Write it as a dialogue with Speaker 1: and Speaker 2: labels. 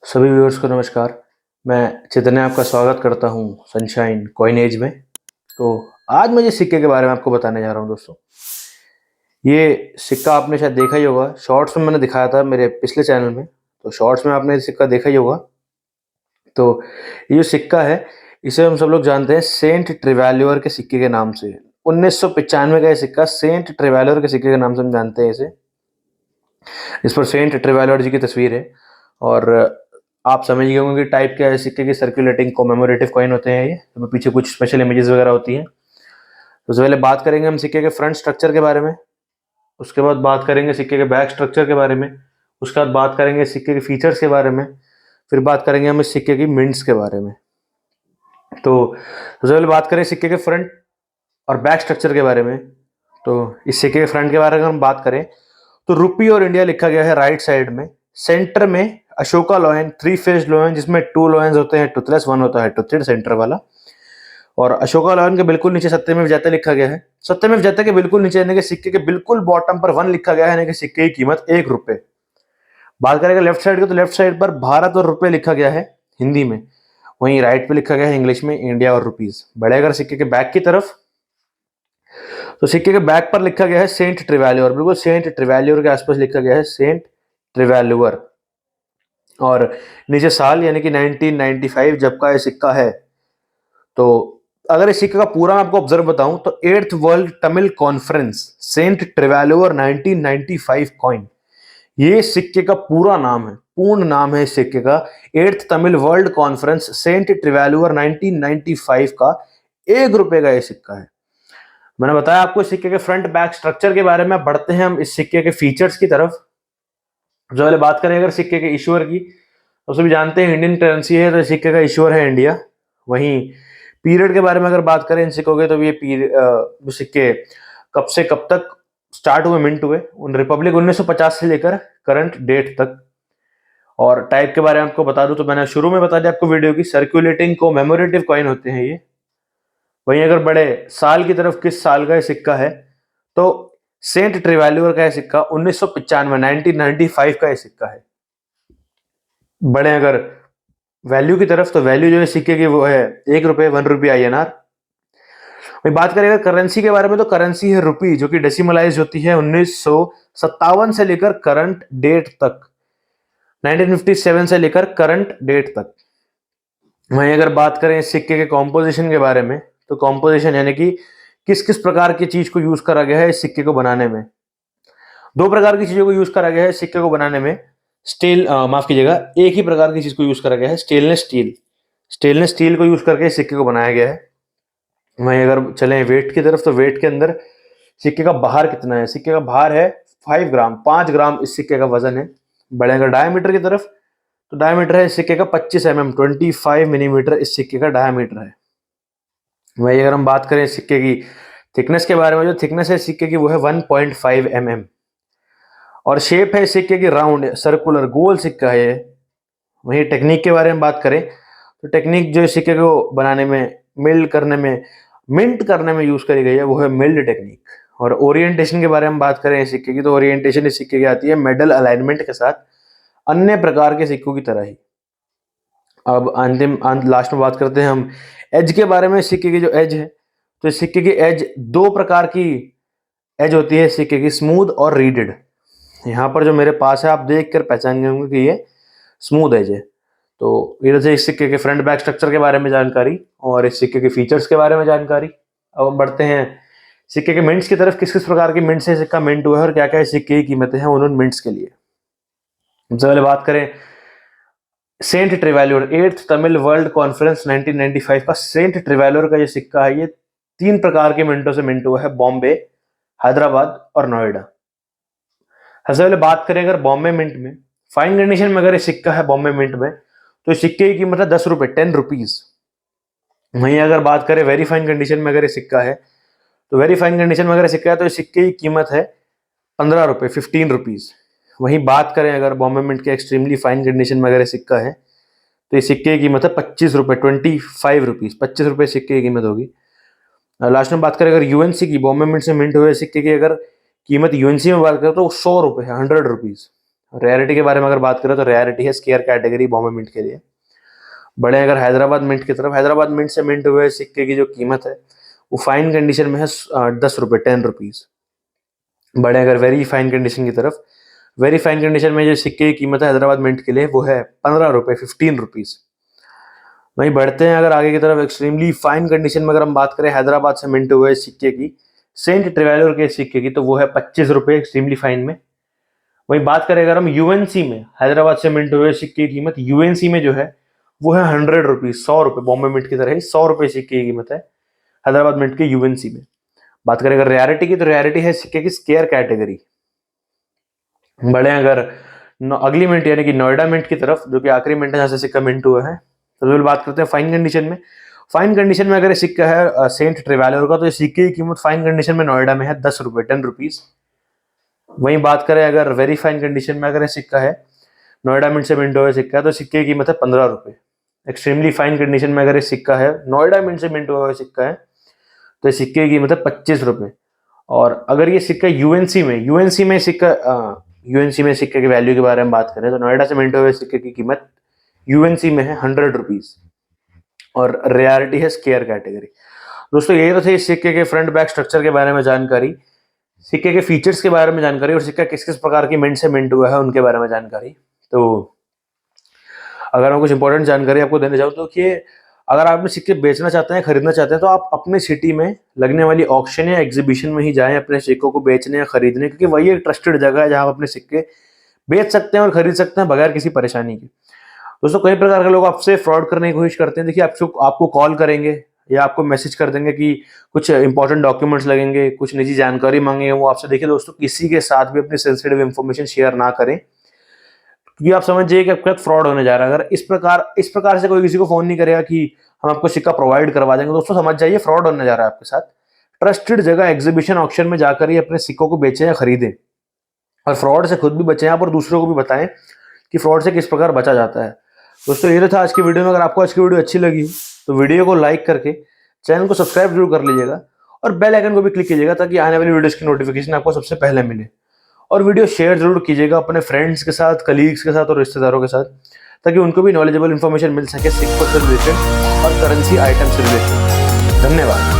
Speaker 1: सभी व्यूअर्स को नमस्कार। मैं चैतन्य आपका स्वागत करता हूं सनशाइन कॉइनेज में। तो आज मैं जिस सिक्के के बारे में आपको बताने जा रहा हूं दोस्तों, ये सिक्का आपने शायद देखा ही होगा। शॉर्ट्स में मैंने दिखाया था मेरे पिछले चैनल में, तो शॉर्ट्स में आपने ये सिक्का देखा ही होगा। तो ये जो सिक्का है, इसे हम सब लोग जानते हैं सेंट ट्रेवैल्योर के सिक्के के नाम से। 1995 का ये सिक्का सेंट ट्रेवैल्योर के सिक्के के नाम से हम जानते हैं इसे। इस पर सेंट ट्रेवैल्योर जी की तस्वीर है और आप समझ गए होंगे कि टाइप क्या है सिक्के की। सर्कुलेटिंग कोमेमोरेटिव कॉइन होते हैं ये, तो पीछे कुछ स्पेशल इमेजेस वगैरह होती हैं। तो सबसे पहले बात करेंगे हम सिक्के के फ्रंट स्ट्रक्चर के बारे में, उसके बाद बात करेंगे सिक्के के बैक स्ट्रक्चर के बारे में, उसके बाद बात करेंगे सिक्के के फीचर्स के बारे में, फिर बात करेंगे हम इस सिक्के की मिंट्स के बारे में। तो सबसे पहले बात करें सिक्के के फ्रंट और बैक स्ट्रक्चर के बारे में। तो इस सिक्के के फ्रंट के बारे में हम बात करें तो रुपी और इंडिया लिखा गया है राइट साइड में। सेंटर में Ashoka lion, three phase lion, जिसमें टू लॉयंस होते हैं, टूथलेस, वन होता है टूथेड सेंटर वाला। और अशोका लॉयन के बिल्कुल नीचे सत्यमेव जयते लिखा गया है। सत्यमेव जयते के बिल्कुल नीचे यानी कि सिक्के के बिल्कुल बॉटम पर वन लिखा गया है, यानी कि सिक्के की कीमत 1 रुपए। बात करेंगे लेफ्ट साइड की, तो लेफ्ट साइड पर भारत और रुपए लिखा गया है हिंदी में, वहीं राइट पे लिखा गया है इंग्लिश में इंडिया और रुपीज। बढ़े अगर सिक्के के बैक की तरफ, तो सिक्के के बैक पर लिखा गया है सेंट ट्रेवैल्योर, बिल्कुल सेंट ट्रेवैल्योर के आसपास लिखा गया है सेंट ट्रेवैल्योर। और नीचे साल यानी कि 1995 जब का ये सिक्का है। तो अगर इस सिक्के का पूरा मैं आपको ऑब्जर्व बताऊं तो 8th world Tamil conference saint Thiruvalluvar 1995 coin, ये सिक्के का पूरा नाम है, पूर्ण नाम है इस सिक्के का। 8th Tamil world conference saint Thiruvalluvar 1995 का 1 रुपए का ये सिक्का है। मैंने बताया आपको इस सिक्के के फ्रंट बैक स्ट्रक्चर के बारे में। बढ़ते हैं हम इस सिक्के के फीचर्स की तरफ। जो पहले बात करें अगर सिक्के के इश्यूअर की, तो सभी जानते हैं इंडियन करेंसी है, तो सिक्के का इश्यूअर है इंडिया। वहीं पीरियड के बारे में अगर बात करें इन सिक्कों के, तो ये जो सिक्के कब से कब तक स्टार्ट हुए, मिंट हुए, उन रिपब्लिक 1950 से लेकर करंट डेट तक। और टाइप के बारे में आपको बता दूं, तो मैंने शुरू में बता दिया आपको वीडियो की, सर्कुलेटिंग को मेमोरेटिव कॉइन होते हैं ये। वहीं अगर बड़े साल की तरफ, किस साल का ये सिक्का है, तो सेंट ट्रेवैल्योर का ये सिक्का 1995 1995 का ये सिक्का है। बड़े अगर वैल्यू की तरफ, तो वैल्यू जो है सिक्के की वो है 1 रुपए, 1 रुपी INR। वही बात करें अगर करेंसी के बारे में, तो करेंसी है रुपी, जो कि डेसिमलाइज होती है 1957 से लेकर करंट डेट तक, 1957 से लेकर करंट डेट तक। वहीं अगर बात करें इस सिक्के के कॉम्पोजिशन के बारे में, तो कॉम्पोजिशन यानी कि किस किस प्रकार की चीज को यूज करा गया है इस सिक्के को बनाने में। 2 प्रकार की चीजों को यूज करा गया है इस सिक्के को बनाने में। स्टील, माफ कीजिएगा, एक ही प्रकार की चीज को यूज करा गया है, स्टेनलेस स्टील। स्टेनलेस स्टील को यूज करके इस सिक्के को बनाया गया है। वहीं अगर चलें वेट की तरफ, तो वेट के अंदर सिक्के का भार कितना है? सिक्के का भार है 5 ग्राम, 5 ग्राम इस सिक्के का वजन है। बढ़े अगर डायमीटर की तरफ, तो डायमीटर है इस सिक्के का 25 mm, 25 मिलीमीटर इस सिक्के का डायमीटर है। वही अगर हम बात करें सिक्के की थिकनेस के बारे में, जो थिकनेस है सिक्के की वो है 1.5 mm। और शेप है सिक्के की राउंड, सर्कुलर, गोल सिक्का है ये। वही टेक्निक के बारे में बात करें, तो टेक्निक जो सिक्के को बनाने में, मिल्ड करने में, मिंट करने में यूज करी गई है, वो है मिल्ड टेक्निक। और ओरिएंटेशन के बारे में बात करें इस सिक्के की, तो ओरिएंटेशन इस सिक्के की आती है मेडल अलाइनमेंट के साथ, अन्य प्रकार के सिक्कों की तरह ही। अब अंतिम लास्ट में बात करते हैं हम एज के बारे में। सिक्के की जो एज है, तो इस सिक्के की एज 2 प्रकार की एज होती है सिक्के की, स्मूथ और रीडेड। यहाँ पर जो मेरे पास है, आप देख कर पहचान गए होंगे कि ये स्मूथ एज है। तो इधर से इस सिक्के के फ्रंट बैक स्ट्रक्चर के बारे में जानकारी और इस सिक्के के फीचर्स के बारे में जानकारी। अब हम बढ़ते हैं सिक्के के मिंट्स की तरफ। किस किस प्रकार के मिंट से सिक्का मिंट हुआ है और क्या क्या सिक्के की कीमतें हैं उन मिंट्स के लिए। सबसे पहले बात करें saint Thiruvalluvar 8th Tamil world conference 1995 का सेंट ट्रेवैल्योर का ये सिक्का है। ये 3 प्रकार के मिंटों से मिंट हुआ है, बॉम्बे, हैदराबाद और नोएडा। सबसे पहले बात करें अगर बॉम्बे मिंट में, फाइन कंडीशन में अगर ये सिक्का है बॉम्बे मिंट में, तो इस सिक्के की कीमत है 10 रुपए, 10 रुपीज। वहीं अगर बात करें वेरी फाइन कंडीशन में अगर ये सिक्का है, तो वेरी फाइन कंडीशन में अगर ये सिक्का है, तो इस सिक्के की कीमत है 15 रुपए, 15 रुपीज। वहीं बात करें अगर बॉम्बे मिंट के एक्सट्रीमली फाइन कंडीशन में अगर ये सिक्का है, तो इस सिक्के की कीमत है 25 रुपए, 25 रुपीज, 25 रुपए सिक्के की कीमत होगी। लास्ट में बात करें अगर यूएनसी की, बॉम्बे मिंट से मिंट हुए सिक्के की अगर कीमत यूएनसी में बात करें, तो 100 रुपए है, 100 रुपीज। रेयरिटी के बारे में अगर बात करें तो रेयरिटी है स्केयर कैटेगरी बॉम्बे मिंट के लिए। बड़े अगर हैदराबाद मिंट की तरफ, हैदराबाद मिंट से मिंट हुए सिक्के की जो कीमत है वो फाइन कंडीशन में है 10 रुपये, 10 रुपीज़। बड़े अगर वेरी फाइन कंडीशन की तरफ, वेरी फाइन कंडीशन में जो सिक्के की कीमत है हैदराबाद मिंट के लिए वो है 15 रुपये, 15 रुपीज़। वहीं बढ़ते हैं अगर आगे की तरफ, एक्सट्रीमली फाइन कंडीशन में अगर हम बात करें हैदराबाद से मिंट हुए सिक्के की, सेंट ट्रेवलर के सिक्के की, तो वो है 25 रुपये एक्सट्रीमली फाइन में। वहीं बात करें अगर हम यूएनसी में, हैदराबाद से मिंट हुए सिक्के की कीमत यूएनसी में जो है वो है 100 रुपीज़, 100 रुपये। बॉम्बे मिंट की तरह ही 100 रुपये सिक्के की कीमत है हैदराबाद मिंट के यूएनसी में। बात करें अगर रेयरिटी की, तो रेयरिटी है सिक्के की स्केयर कैटेगरी। बड़े अगर अगली मिंट यानी कि नोएडा मिंट की तरफ, जो कि आखिरी मिंट है जहाँ से सिक्का मिंट हुआ है, तो फिर बात करते हैं फाइन कंडीशन में। फाइन कंडीशन में अगर ये सिक्का है सेंट ट्रेवलर का, तो ये सिक्के की कीमत फाइन कंडीशन में नोएडा में है 10 रुपये, 10 रुपीज़। वहीं बात करें अगर वेरी फाइन कंडीशन में, अगर ये सिक्का है नोएडा मिंट से मिंट हुआ सिक्का है, तो सिक्के की कीमत है 15 रुपये। एक्सट्रीमली फाइन कंडीशन में अगर ये सिक्का है नोएडा मिंट से मिंट हुआ सिक्का है, तो ये सिक्के की कीमत है 25 रुपये। और अगर ये सिक्का यूएनसी में, यूएनसी में सिक्के की वैल्यू के बारे में बात करें, तो नोएडा से मिंट हुए सिक्के की कीमत यूएनसी में है 100 रुपीज़। और रेयरिटी है स्केयर कैटेगरी। दोस्तों ये तो थे इस सिक्के के फ्रंट बैक स्ट्रक्चर के बारे में जानकारी, सिक्के के फीचर्स के बारे में जानकारी, और सिक्का किस किस प्रकार की मिंट से मिंट हुआ है उनके बारे में जानकारी। तो अगर मैं कुछ इंपॉर्टेंट जानकारी आपको देना चाहूँ तो कि अगर आप अपने सिक्के बेचना चाहते हैं, खरीदना चाहते हैं, तो आप अपने सिटी में लगने वाली ऑक्शन या एग्जीबिशन में ही जाएं अपने सिक्कों को बेचने या खरीदने, क्योंकि वही एक ट्रस्टेड जगह है जहाँ आप अपने सिक्के बेच सकते हैं और खरीद सकते हैं बगैर किसी परेशानी के। दोस्तों कई प्रकार के लोग आपसे फ्रॉड करने की कोशिश करते हैं। देखिए, आपको कॉल करेंगे या आपको मैसेज कर देंगे कि कुछ इंपॉर्टेंट डॉक्यूमेंट्स लगेंगे, कुछ निजी जानकारी मांगेंगे वो आपसे। देखिए दोस्तों, किसी के साथ भी अपनी सेंसिटिव इन्फॉर्मेशन शेयर ना करें, क्योंकि आप समझ जाइए कि आपके साथ फ्रॉड होने जा रहा है। अगर इस प्रकार से कोई किसी को फोन नहीं करेगा कि हम आपको सिक्का प्रोवाइड करवा देंगे, दोस्तों समझ जाइए फ्रॉड होने जा रहा है आपके साथ। ट्रस्टेड जगह एग्जीबिशन ऑक्शन में जाकर ही अपने सिक्कों को बेचें या खरीदें, और फ्रॉड से खुद भी बचें आप और दूसरों को भी बताएं कि फ्रॉड से किस प्रकार बचा जाता है। दोस्तों ये था आज की वीडियो में। अगर आपको आज की वीडियो अच्छी लगी तो वीडियो को लाइक करके चैनल को सब्सक्राइब जरूर कर लीजिएगा, और बेल आइकन को भी क्लिक कीजिएगा ताकि आने वाली वीडियोस की नोटिफिकेशन आपको सबसे पहले मिले। और वीडियो शेयर जरूर कीजिएगा अपने फ्रेंड्स के साथ, कलीग्स के साथ और रिश्तेदारों के साथ, ताकि उनको भी नॉलेजेबल इन्फॉर्मेशन मिल सके सिक्कों से रिलेटेड और करेंसी आइटम से रिलेटेड। धन्यवाद।